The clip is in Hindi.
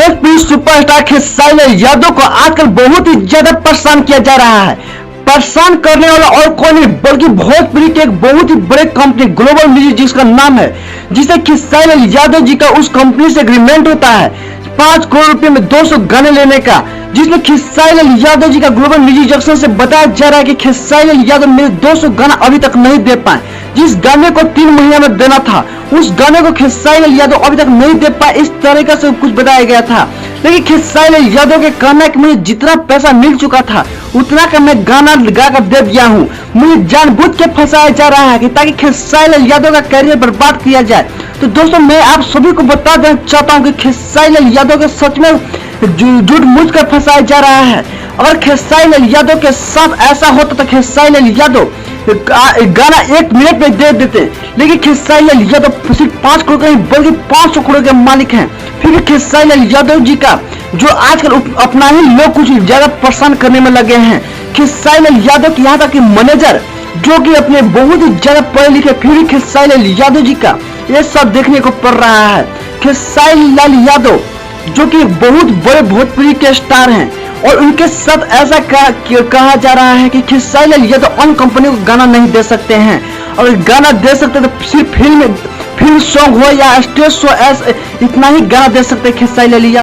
भोजपुरी सुपरस्टार खेसारी लाल यादव को आजकल बहुत ही ज्यादा परेशान किया जा रहा है। परेशान करने वाला और कौन नहीं बल्कि भोजपुरी के एक बहुत ही बड़े कंपनी ग्लोबल म्यूजिक जिसका नाम है, जिसे खेसारी लाल यादव जी का उस कंपनी से एग्रीमेंट होता है 5 करोड़ रुपए में 200 गाने लेने का, जिसमें खेसारी लाल यादव जी का ग्लोबल म्यूजिक जंक्शन से बताया जा रहा है कि खेसारी लाल यादव मेरे 200 गाना अभी तक नहीं दे पाए। जिस गाने को 3 महीने में देना था उस गाने को खेसारी लाल यादव अभी तक नहीं दे पाए, इस तरीके से कुछ बताया गया था। लेकिन खेसारी लाल यादव के कहना है कि मुझे जितना पैसा मिल चुका था उतना का मैं गाना गाकर दे दिया हूँ। मुझे जानबूझ के फंसाया जा रहा है कि ताकि खेसारी लाल यादव का करियर बर्बाद किया जाए। तो दोस्तों, मैं आप सभी को बता देना चाहता हूँ कि खेसारी लाल यादव के सच में झूठ मूठ कर फंसाया जा रहा है। अगर खेसारी लाल यादव के साथ ऐसा होता तो खेसारी लाल यादव गाना 1 मिनट में दे देते, लेकिन खेसारी लाल यादव सिर्फ 5 करोड़ का नहीं बल्कि 500 करोड़ के मालिक हैं। फिर भी खेसारी लाल यादव जी का जो आजकल अपना ही लोग कुछ ज्यादा परेशान करने में लगे हैं। खेसारी लाल यादव के यहाँ तक कि मैनेजर जो कि अपने बहुत ही ज्यादा पढ़े लिखे, फिर भी खेसारी लाल यादव जी का ये सब देखने को पड़ रहा है। खेसारी लाल यादव जो कि बहुत बड़े भोजपुरी के स्टार हैं और उनके साथ ऐसा कहा जा रहा है कि खेसारी लाल यादव अन्य कंपनी को गाना नहीं दे सकते हैं, और गाना दे सकते तो सिर्फ फिल्म सॉन्ग हो या स्टेज शो, इतना ही गाना दे सकते हैं खेसारी लाल यादव।